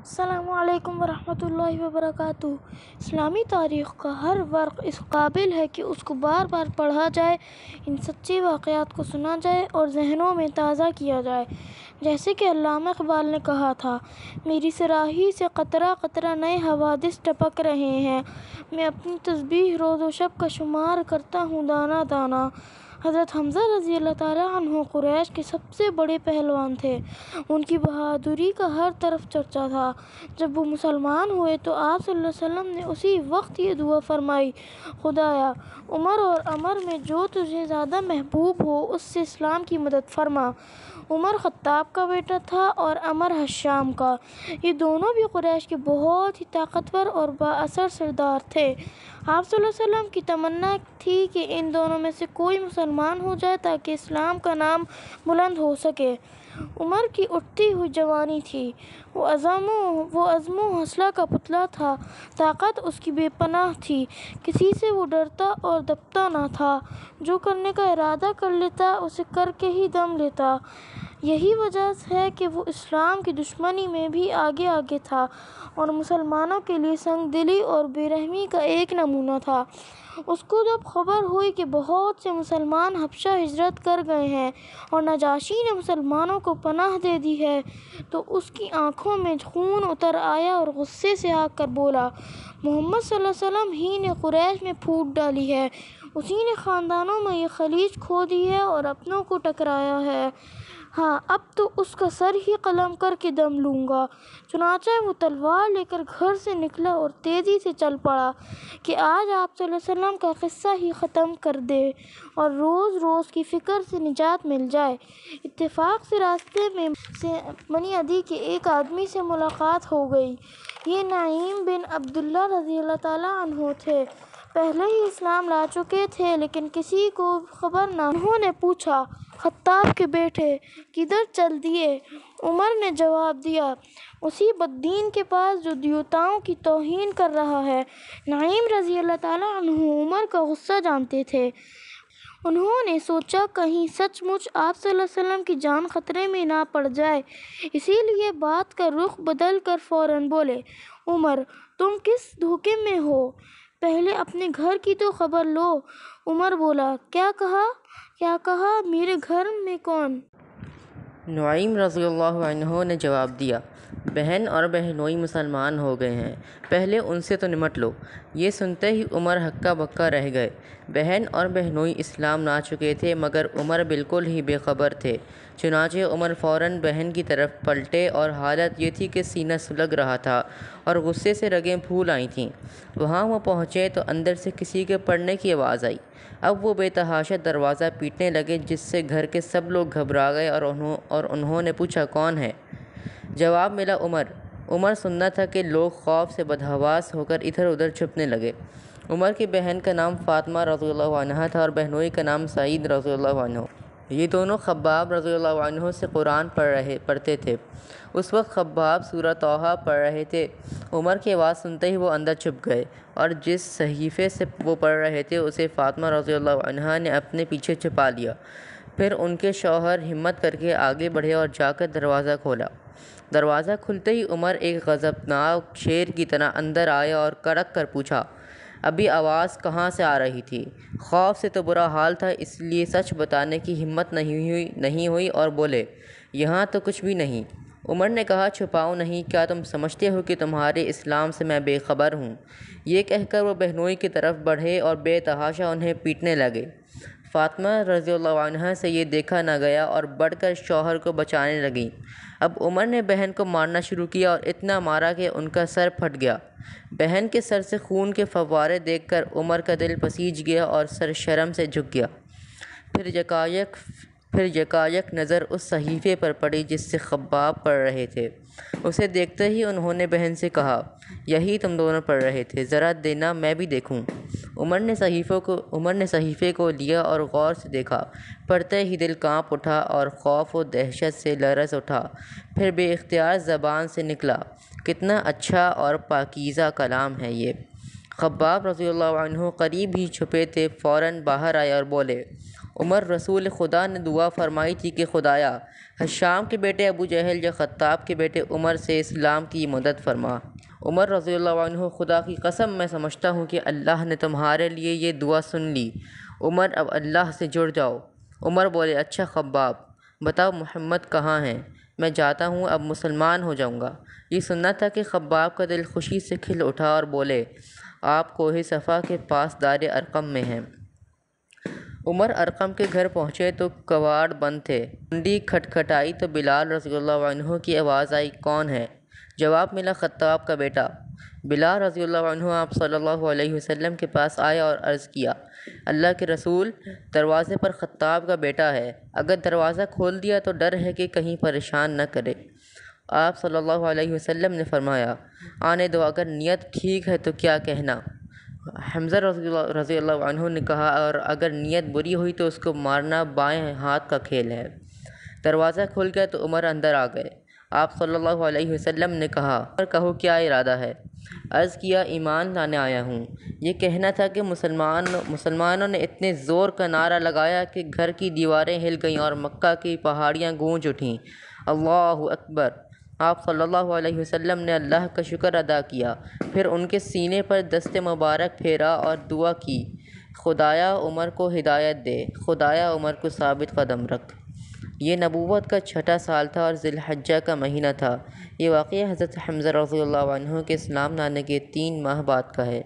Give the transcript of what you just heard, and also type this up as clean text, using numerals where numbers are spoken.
السلام علیکم ورحمۃ اللہ وبرکاتہ۔ اسلامی تاریخ کا ہر ورق اس قابل ہے کہ اس کو بار بار پڑھا جائے، ان سچے واقعات کو سنا جائے اور ذہنوں میں تازہ کیا جائے۔ جیسے کہ علامہ اقبال نے کہا تھا، میری صراحی سے قطرہ قطرہ نئے حوادث ٹپک رہے ہیں، میں اپنی تسبیح روز و شب کا شمار کرتا ہوں دانہ دانہ۔ حضرت حمزہ رضی اللہ تعالیٰ عنہ قریش کے سب سے بڑے پہلوان تھے، ان کی بہادری کا ہر طرف چرچا تھا۔ جب وہ مسلمان ہوئے تو آپ صلی اللہ علیہ وسلم نے اسی وقت یہ دعا فرمائی، خدایا عمر اور عمر میں جو تجھے زیادہ محبوب ہو اس سے اسلام کی مدد فرما۔ عمر خطاب کا بیٹا تھا اور عمر حشام کا۔ یہ دونوں بھی قریش کے بہت ہی طاقتور اور بااثر سردار تھے۔ آپ صلی اللہ علیہ وسلم کی تمنا تھی کہ ان دونوں میں سے کوئی مسلمان ہو جائے تاکہ اسلام کا نام بلند ہو سکے۔ عمر کی اٹھتی ہوئی جوانی تھی، وہ عزم و حوصلہ کا پتلا تھا، طاقت اس کی بے پناہ تھی، کسی سے وہ ڈرتا اور دبتا نہ تھا، جو کرنے کا ارادہ کر لیتا اسے کر کے ہی دم لیتا۔ یہی وجہ ہے کہ وہ اسلام کی دشمنی میں بھی آگے آگے تھا اور مسلمانوں کے لیے سنگ دلی اور بے رحمی کا ایک نمونہ تھا۔ اس کو جب خبر ہوئی کہ بہت سے مسلمان حبشہ ہجرت کر گئے ہیں اور نجاشی نے مسلمانوں کو پناہ دے دی ہے تو اس کی آنکھوں میں خون اتر آیا اور غصے سے آ کر بولا، محمد صلی اللہ علیہ وسلم ہی نے قریش میں پھوٹ ڈالی ہے، اسی نے خاندانوں میں یہ خلیج کھو دی ہے اور اپنوں کو ٹکرایا ہے۔ ہاں اب تو اس کا سر ہی قلم کر کے دم لوں گا۔ چنانچہ وہ تلوار لے کر گھر سے نکلا اور تیزی سے چل پڑا کہ آج آپ صلی اللہ علیہ وسلم کا قصہ ہی ختم کر دے اور روز روز کی فکر سے نجات مل جائے۔ اتفاق سے راستے میں سے بنی عدی کے ایک آدمی سے ملاقات ہو گئی۔ یہ نعیم بن عبداللہ رضی اللہ تعالیٰ عنہ تھے، پہلے ہی اسلام لا چکے تھے لیکن کسی کو خبر نہ تھی۔ انہوں نے پوچھا، خطاب کے بیٹے کدھر چل دیے؟ عمر نے جواب دیا، اسی بددین کے پاس جو دیوتاؤں کی توہین کر رہا ہے۔ نعیم رضی اللہ تعالیٰ عنہ عمر کا غصہ جانتے تھے۔ انہوں نے سوچا کہیں سچ مچ آپ صلی اللہ علیہ وسلم کی جان خطرے میں نہ پڑ جائے، اسی لیے بات کا رخ بدل کر فوراً بولے، عمر تم کس دھوکے میں ہو؟ پہلے اپنے گھر کی تو خبر لو۔ عمر بولا، کیا کہا میرے گھر میں کون؟ نعیم رضی اللہ عنہ نے جواب دیا، بہن اور بہنوئی مسلمان ہو گئے ہیں، پہلے ان سے تو نمٹ لو۔ یہ سنتے ہی عمر ہکا بکا رہ گئے۔ بہن اور بہنوئی اسلام لا چکے تھے مگر عمر بالکل ہی بے خبر تھے۔ چنانچہ عمر فوراً بہن کی طرف پلٹے اور حالت یہ تھی کہ سینہ سلگ رہا تھا اور غصے سے رگیں پھول آئی تھیں۔ وہاں وہ پہنچے تو اندر سے کسی کے پڑھنے کی آواز آئی۔ اب وہ بے تحاشا دروازہ پیٹنے لگے جس سے گھر کے سب لوگ گھبرا گئے اور انہوں نے پوچھا، کون ہے؟ جواب ملا، عمر سننا تھا کہ لوگ خوف سے بدحواس ہو کر ادھر ادھر چھپنے لگے۔ عمر کی بہن کا نام فاطمہ رضی اللہ عنہا تھا اور بہنوئی کا نام سعید رضی اللہ عنہ۔ یہ دونوں خباب رضی اللہ عنہ سے قرآن پڑھتے تھے۔ اس وقت خباب سورہ طٰہٰ پڑھ رہے تھے۔ عمر کی آواز سنتے ہی وہ اندر چھپ گئے اور جس صحیفے سے وہ پڑھ رہے تھے اسے فاطمہ رضی اللہ عنہا نے اپنے پیچھے چھپا لیا۔ پھر ان کے شوہر ہمت کر کے آگے بڑھے اور جا کر دروازہ کھولا۔ دروازہ کھلتے ہی عمر ایک غضبناک شیر کی طرح اندر آیا اور کڑک کر پوچھا، ابھی آواز کہاں سے آ رہی تھی؟ خوف سے تو برا حال تھا، اس لیے سچ بتانے کی ہمت نہیں ہوئی اور بولے، یہاں تو کچھ بھی نہیں۔ عمر نے کہا، چھپاؤ نہیں، کیا تم سمجھتے ہو کہ تمہارے اسلام سے میں بے خبر ہوں؟ یہ کہہ کر وہ بہنوئی کی طرف بڑھے اور بے تحاشا انہیں پیٹنے لگے۔ فاطمہ رضی اللہ عنہا سے یہ دیکھا نہ گیا اور بڑھ کر شوہر کو بچانے لگیں۔ اب عمر نے بہن کو مارنا شروع کیا اور اتنا مارا کہ ان کا سر پھٹ گیا۔ بہن کے سر سے خون کے فوارے دیکھ کر عمر کا دل پسیج گیا اور سر شرم سے جھک گیا۔ پھر یکایک نظر اس صحیفے پر پڑی جس سے خباب پڑھ رہے تھے۔ اسے دیکھتے ہی انہوں نے بہن سے کہا، یہی تم دونوں پڑھ رہے تھے، ذرا دینا میں بھی دیکھوں۔ عمر نے صحیفے کو لیا اور غور سے دیکھا۔ پڑھتے ہی دل کانپ اٹھا اور خوف و دہشت سے لرز اٹھا۔ پھر بے اختیار زبان سے نکلا، کتنا اچھا اور پاکیزہ کلام ہے یہ۔ خباب رضی اللہ عنہ قریب ہی چھپے تھے، فوراً باہر آئے اور بولے، عمر رسول خدا نے دعا فرمائی تھی کہ خدایا حشام کے بیٹے ابو جہل یا خطاب کے بیٹے عمر سے اسلام کی مدد فرما۔ عمر رضی اللہ عنہ: خدا کی قسم میں سمجھتا ہوں کہ اللہ نے تمہارے لیے یہ دعا سن لی۔ عمر: اب اللہ سے جڑ جاؤ۔ عمر بولے: اچھا خباب، بتاؤ محمد کہاں ہیں؟ میں جاتا ہوں، اب مسلمان ہو جاؤں گا۔ یہ سننا تھا کہ خباب کا دل خوشی سے کھل اٹھا اور بولے: آپ کوہ صفا کے پاس دار ارقم میں ہیں۔ عمر ارقم کے گھر پہنچے تو کواڑ بند تھے۔ کنڈی کھٹکھٹائی تو بلال رضی اللہ عنہ کی آواز آئی: کون ہے؟ جواب ملا: خطاب کا بیٹا۔ بلال رضی اللہ عنہ آپ صلی اللہ علیہ وسلم کے پاس آئے اور عرض کیا: اللہ کے رسول، دروازے پر خطاب کا بیٹا ہے، اگر دروازہ کھول دیا تو ڈر ہے کہ کہیں پریشان نہ کرے۔ آپ صلی اللہ علیہ وسلم نے فرمایا: آنے دو، اگر نیت ٹھیک ہے تو کیا کہنا۔ حمزہ رضی اللہ عنہ نے کہا: اور اگر نیت بری ہوئی تو اس کو مارنا بائیں ہاتھ کا کھیل ہے۔ دروازہ کھل گیا تو عمر اندر آ گئے۔ آپ صلی اللہ علیہ وسلم نے کہا: عمر کہو کیا ارادہ ہے؟ عرض کیا: ایمان لانے آیا ہوں۔ یہ کہنا تھا کہ مسلمانوں نے اتنے زور کا نعرہ لگایا کہ گھر کی دیواریں ہل گئیں اور مکہ کی پہاڑیاں گونج اٹھیں۔ اللہ اکبر! آپ صلی اللہ علیہ وسلم نے اللہ کا شکر ادا کیا، پھر ان کے سینے پر دست مبارک پھیرا اور دعا کی: خدایا عمر کو ہدایت دے، خدایا عمر کو ثابت قدم رکھ۔ یہ نبوت کا 6واں سال تھا اور ذی الحجہ کا مہینہ تھا۔ یہ واقعہ حضرت حمزہ رضی اللہ عنہ کے اسلام لانے کے 3 ماہ بعد کا ہے۔